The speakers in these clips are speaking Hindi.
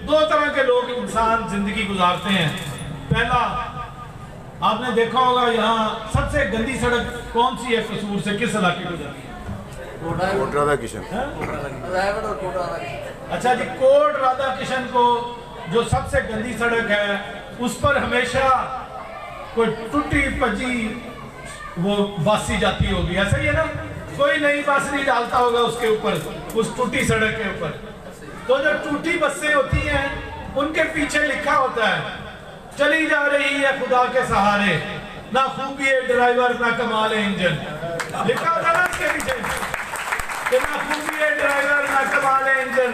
दो तरह के लोग इंसान जिंदगी गुजारते हैं। पहला, आपने देखा होगा यहाँ सबसे गंदी सड़क कौन सी है कसूर से, किस इलाके को जाती है? कोट राधा किशन। अच्छा जी, कोट राधा किशन को जो सबसे गंदी सड़क है उस पर हमेशा कोई टूटी पजी वो बासी जाती होगी, ऐसा ही है ना? कोई नई बस नहीं डालता होगा उसके ऊपर, उस टूटी सड़क के ऊपर। तो जो टूटी बसें होती हैं उनके पीछे लिखा होता है, चली जा रही है खुदा के सहारे, ना खूबी है ड्राइवर ना कमाल है इंजन। लिखा होता है ना उसके पीछे कि ना खूबी है ड्राइवर ना कमाल है इंजन,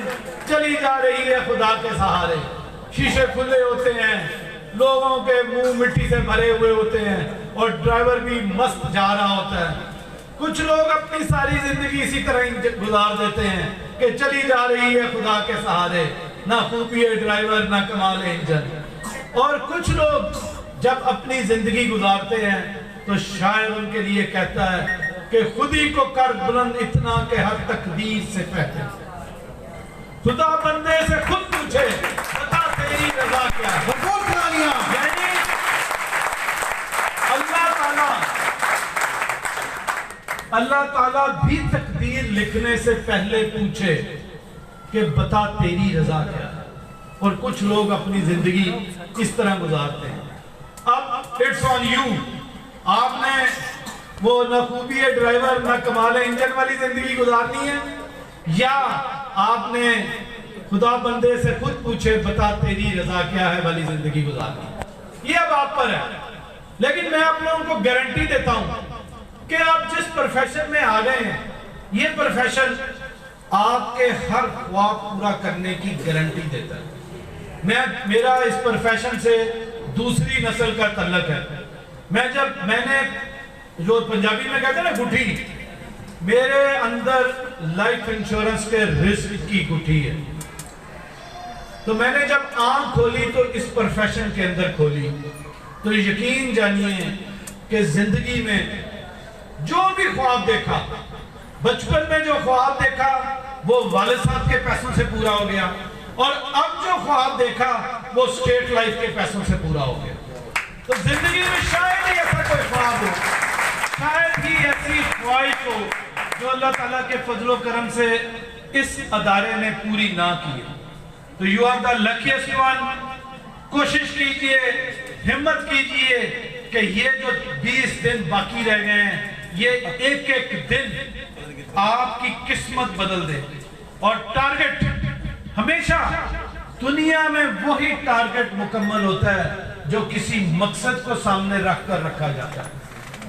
चली जा रही है खुदा के सहारे। शीशे खुले होते हैं, लोगों के मुंह मिट्टी से भरे हुए होते हैं और ड्राइवर भी मस्त जा रहा होता है। कुछ लोग अपनी सारी जिंदगी इसी तरह गुजार देते हैं कि चली जा रही है खुदा के सहारे, ना खूबी है ड्राइवर ना कमाल है इंजन। और कुछ लोग जब अपनी जिंदगी गुजारते हैं तो शायर उनके लिए कहता है कि खुदी को कर बुलंद इतना कि हर तकदीर से पहले खुदा बंदे से खुद पूछे बता तेरी रजा क्या है। यानी अल्लाह ताला भी तकदीर लिखने से पहले पूछे कि बता तेरी रजा क्या है। और कुछ लोग अपनी जिंदगी इस तरह गुजारते हैं। अब इट्स ऑन यू, आपने वो न खूबी है ड्राइवर न कमाल इंजन वाली जिंदगी गुजारनी है या आपने खुदा बंदे से खुद पूछे बता तेरी रजा क्या है वाली जिंदगी गुजारनी है। ये अब आप पर है। लेकिन मैं आप लोगों को गारंटी देता हूं कि आप जिस प्रोफेशन में आ गए हैं, ये प्रोफेशन आपके हर ख्वाब पूरा करने की गारंटी देता है। मेरा इस प्रोफेशन से दूसरी नस्ल का तल्लक है। मैंने जो पंजाबी में कहते हैं ना गुठी, मेरे अंदर लाइफ इंश्योरेंस के रिस्क की गुठी है। तो मैंने जब आंख खोली तो इस प्रोफेशन के अंदर खोली, तो यकीन जानिए कि जिंदगी में जो भी ख्वाब देखा, बचपन में जो ख्वाब देखा वो वालिद साहब के पैसों से पूरा हो गया और अब जो ख्वाब देखा वो स्टेट लाइफ के पैसों से पूरा हो गया। तो जिंदगी में शायद ही ऐसा कोई ख्वाब हो, शायद ही ऐसी ख्वाहिश हो जो अल्लाह ताला के फजलो करम से इस अदारे ने पूरी ना की। तो you are the luckiest one. कोशिश कीजिए, हिम्मत कीजिए कि ये जो 20 दिन बाकी रह गए हैं, ये एक एक दिन आपकी किस्मत बदल दे। और टारगेट हमेशा दुनिया में वही टारगेट मुकम्मल होता है जो किसी मकसद को सामने रखकर रखा जाता है।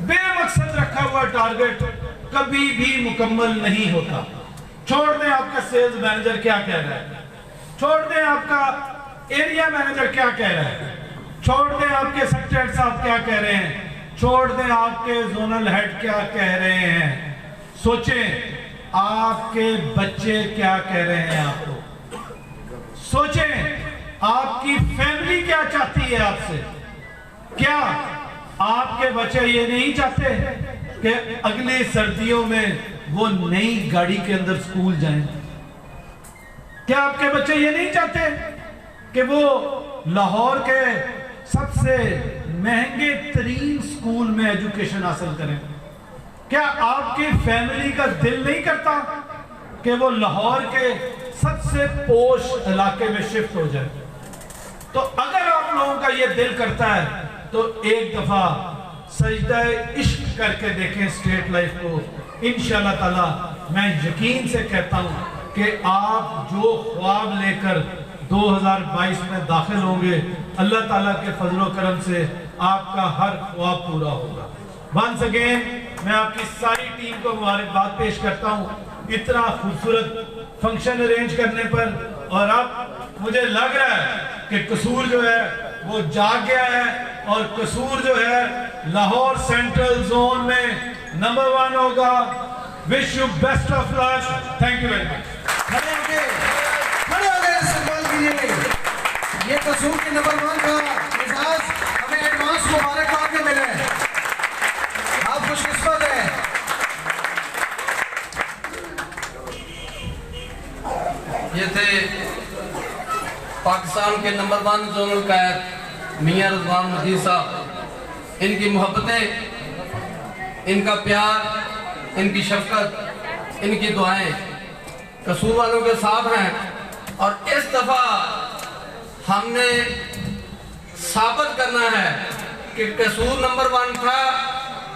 बेमकसद रखा हुआ टारगेट कभी भी मुकम्मल नहीं होता। छोड़ दें आपका सेल्स मैनेजर क्या कह रहा है, छोड़ दें आपका एरिया मैनेजर क्या कह रहा है, छोड़ दें आपके सेक्रेटरी साहब क्या कह रहे हैं, छोड़ दें आपके जोनल हेड क्या कह रहे हैं। सोचें आपके बच्चे क्या कह रहे हैं आपको, सोचें आपकी फैमिली क्या चाहती है आपसे। क्या आपके बच्चे ये नहीं चाहते कि अगली सर्दियों में वो नई गाड़ी के अंदर स्कूल जाएं? क्या आपके बच्चे ये नहीं चाहते कि वो लाहौर के सबसे महंगे तरीन स्कूल में एजुकेशन हासिल करें? क्या आपकी फैमिली का दिल नहीं करता कि वो लाहौर के सबसे पोश इलाके में शिफ्ट हो जाए? तो अगर आप लोगों का ये दिल करता है तो एक दफा सजदा इश्क करके देखें स्टेट लाइफ को। इंशाअल्लाह ताला मैं यकीन से कहता हूं कि आप जो ख्वाब लेकर 2022 में दाखिल होंगे, अल्लाह ताला के फजलो करम से आपका हर ख्वाब पूरा होगा। वंस अगेन मैं आपकी सारी टीम को मुबारकबाद पेश करता हूँ इतना खूबसूरत फंक्शन अरेंज करने पर। और अब मुझे लग रहा है कि कसूर जो है वो जाग गया है और कसूर जो है लाहौर सेंट्रल जोन में नंबर 1 होगा। Wish you best of luck. Thank you very much. ये कसूर के नंबर 1 का एजाज हमें एडवांस मुबारकबाद में मिला है। आप खुशकिस्मत हैं। ये थे पाकिस्तान के नंबर 1 जोनल कैद मियां रज़वान मजीद साहब, इनकी मोहब्बतें, इनका प्यार, इनकी शफकत, इनकी दुआएं कसूर वालों के साथ हैं। और इस दफ़ा हमने साबित करना है कि कसूर नंबर 1 था,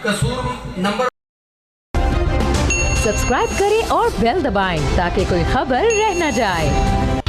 कसूर नंबर। सब्सक्राइब करें और बेल दबाएं ताकि कोई खबर रह न जाए।